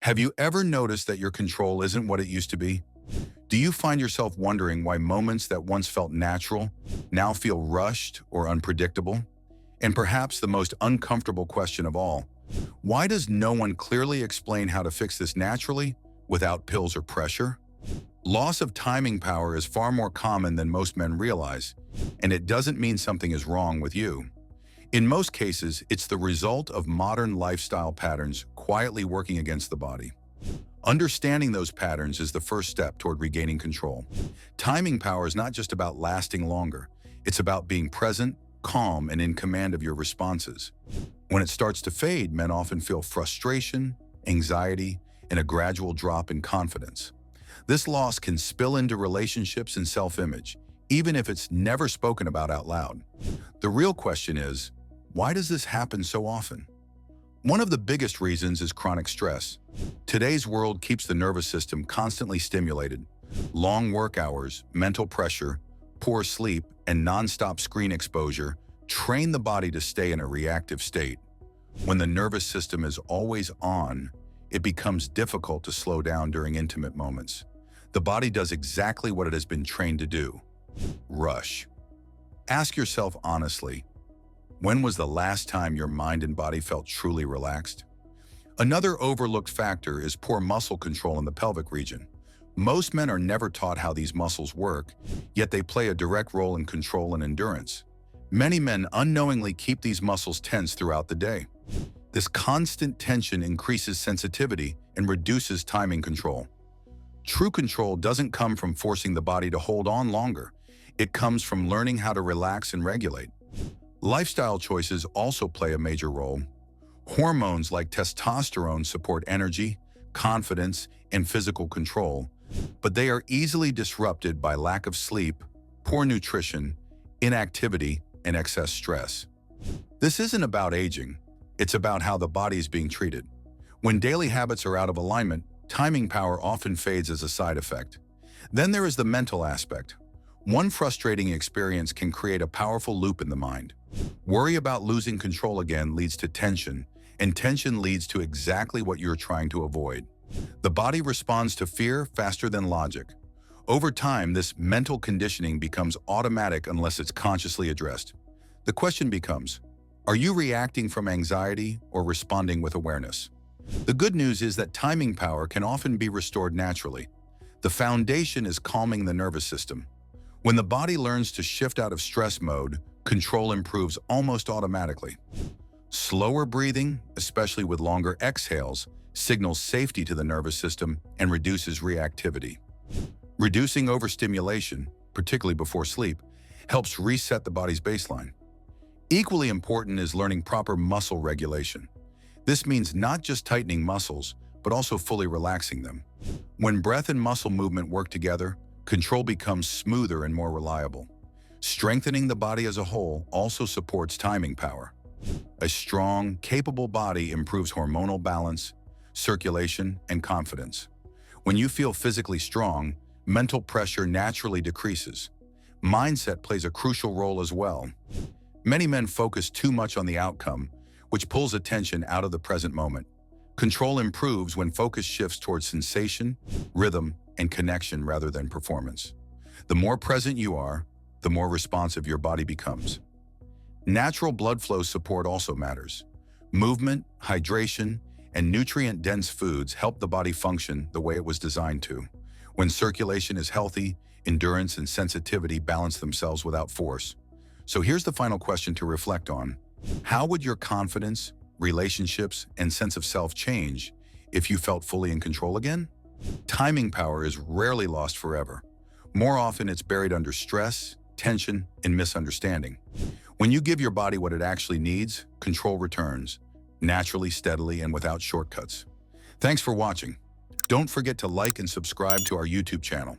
Have you ever noticed that your control isn't what it used to be? Do you find yourself wondering why moments that once felt natural now feel rushed or unpredictable? And perhaps the most uncomfortable question of all, why does no one clearly explain how to fix this naturally without pills or pressure? Loss of timing power is far more common than most men realize, and it doesn't mean something is wrong with you. In most cases, it's the result of modern lifestyle patterns quietly working against the body. Understanding those patterns is the first step toward regaining control. Timing power is not just about lasting longer. It's about being present, calm, and in command of your responses. When it starts to fade, men often feel frustration, anxiety, and a gradual drop in confidence. This loss can spill into relationships and self-image, even if it's never spoken about out loud. The real question is, why does this happen so often? One of the biggest reasons is chronic stress. Today's world keeps the nervous system constantly stimulated. Long work hours, mental pressure, poor sleep, and nonstop screen exposure train the body to stay in a reactive state. When the nervous system is always on, it becomes difficult to slow down during intimate moments. The body does exactly what it has been trained to do: rush. Ask yourself honestly, when was the last time your mind and body felt truly relaxed? Another overlooked factor is poor muscle control in the pelvic region. Most men are never taught how these muscles work, yet they play a direct role in control and endurance. Many men unknowingly keep these muscles tense throughout the day. This constant tension increases sensitivity and reduces timing control. True control doesn't come from forcing the body to hold on longer. It comes from learning how to relax and regulate. Lifestyle choices also play a major role. Hormones like testosterone support energy, confidence, and physical control, but they are easily disrupted by lack of sleep, poor nutrition, inactivity, and excess stress. This isn't about aging. It's about how the body is being treated. When daily habits are out of alignment, timing power often fades as a side effect. Then there is the mental aspect. One frustrating experience can create a powerful loop in the mind. Worry about losing control again leads to tension, and tension leads to exactly what you're trying to avoid. The body responds to fear faster than logic. Over time, this mental conditioning becomes automatic unless it's consciously addressed. The question becomes, are you reacting from anxiety or responding with awareness? The good news is that timing power can often be restored naturally. The foundation is calming the nervous system. When the body learns to shift out of stress mode, control improves almost automatically. Slower breathing, especially with longer exhales, signals safety to the nervous system and reduces reactivity. Reducing overstimulation, particularly before sleep, helps reset the body's baseline. Equally important is learning proper muscle regulation. This means not just tightening muscles, but also fully relaxing them. When breath and muscle movement work together, control becomes smoother and more reliable. Strengthening the body as a whole also supports timing power. A strong, capable body improves hormonal balance, circulation, and confidence. When you feel physically strong, mental pressure naturally decreases. Mindset plays a crucial role as well. Many men focus too much on the outcome, which pulls attention out of the present moment. Control improves when focus shifts towards sensation, rhythm, and connection rather than performance. The more present you are, the more responsive your body becomes. Natural blood flow support also matters. Movement, hydration, and nutrient-dense foods help the body function the way it was designed to. When circulation is healthy, endurance and sensitivity balance themselves without force. So here's the final question to reflect on. How would your confidence, relationships, and sense of self change if you felt fully in control again? Timing power is rarely lost forever. More often, it's buried under stress, tension, and misunderstanding. When you give your body what it actually needs, control returns, naturally, steadily, and without shortcuts. Thanks for watching. Don't forget to like and subscribe to our YouTube channel.